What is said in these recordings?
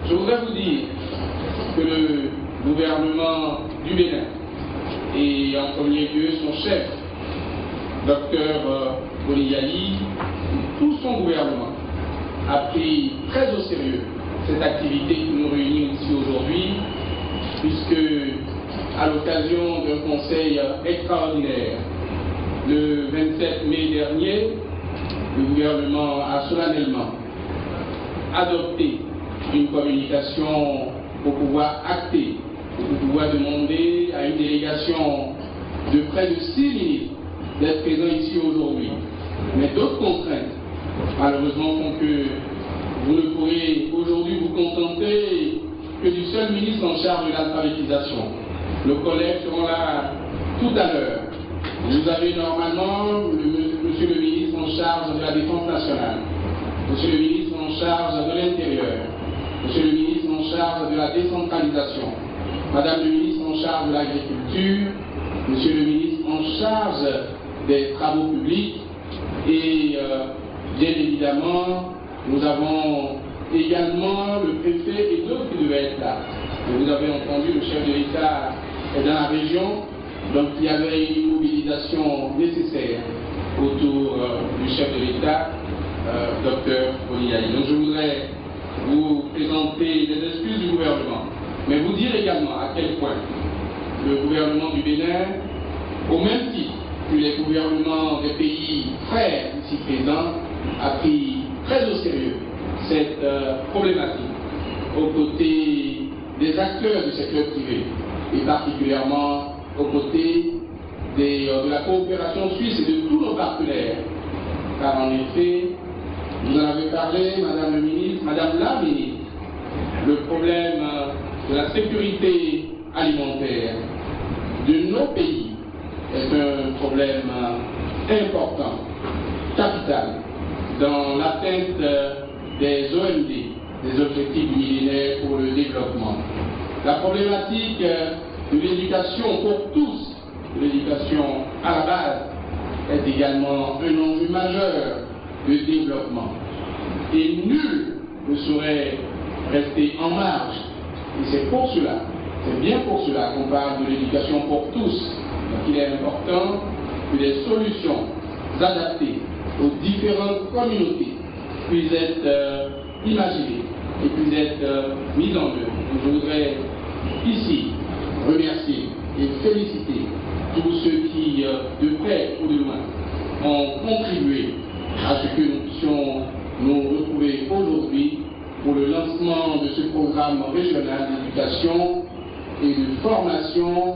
Je voudrais vous dire que le gouvernement du Bénin et en premier lieu son chef, Dr Boliyali, tout son gouvernement a pris très au sérieux cette activité qui nous réunit ici aujourd'hui, puisque à l'occasion d'un conseil extraordinaire, le 27 mai dernier, le gouvernement a solennellement adopté une communication pour pouvoir acter, pour pouvoir demander à une délégation de près de 6 ministres d'être présents ici aujourd'hui. Mais d'autres contraintes, malheureusement, font que vous ne pourrez aujourd'hui vous contenter que du seul ministre en charge de l'alphabétisation. Nos collègues seront là tout à l'heure. Vous avez normalement monsieur le ministre en charge de la défense nationale, monsieur le ministre en charge de l'intérieur, monsieur le ministre en charge de la décentralisation, madame le ministre en charge de l'agriculture, monsieur le ministre en charge des travaux publics et bien évidemment nous avons également le préfet et d'autres qui devaient être là. Et vous avez entendu, le chef de l'État est dans la région, donc il y avait une mobilisation nécessaire autour du chef de l'État, Dr Boliyali. Donc je voudrais vous présenter les excuses du gouvernement, mais vous dire également à quel point le gouvernement du Bénin, au même titre que les gouvernements des pays frères ici présents, a pris très au sérieux cette problématique aux côtés des acteurs du secteur privé et particulièrement aux côtés de la coopération suisse et de tous nos partenaires. Car en effet, vous en avez parlé, Madame le ministre, Madame la ministre, le problème de la sécurité alimentaire de nos pays est un problème important, capital, dans l'atteinte des OMD, des objectifs du millénaire pour le développement. La problématique de l'éducation pour tous, de l'éducation à la base, est également un enjeu majeur de développement. Et nul ne saurait rester en marge. Et c'est pour cela, c'est bien pour cela qu'on parle de l'éducation pour tous. Donc il est important que des solutions adaptées aux différentes communautés puissent être imaginées et puissent être mises en œuvre. Donc je voudrais ici remercier et féliciter tous ceux qui, de près ou de loin, ont contribué à ce que nous puissions nous retrouver aujourd'hui pour le lancement de ce programme régional d'éducation et de formation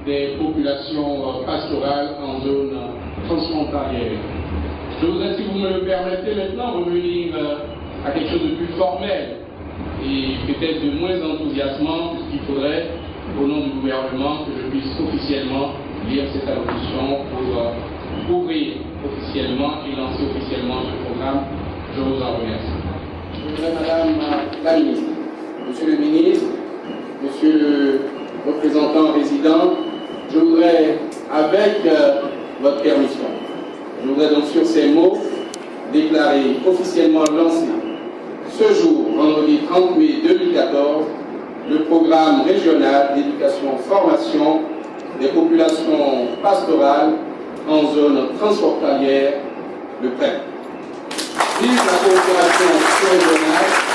des populations pastorales en zone transfrontalière. Je voudrais, si vous me le permettez maintenant, revenir à quelque chose de plus formel et peut-être de moins enthousiasmant, puisqu'il faudrait, au nom du gouvernement, que je puisse officiellement lire cette allocution pour ouvrir officiellement et lancer officiellement ce programme. Je vous en remercie. Je voudrais, Madame la ministre, Monsieur le ministre, Monsieur le représentant résident, je voudrais, avec votre permission, je voudrais donc sur ces mots déclarer officiellement lancé ce jour, vendredi 30 mai 2014, le programme régional d'éducation-formation des populations pastorales en zone transfrontalière, le PREP. Vive la coopération régionale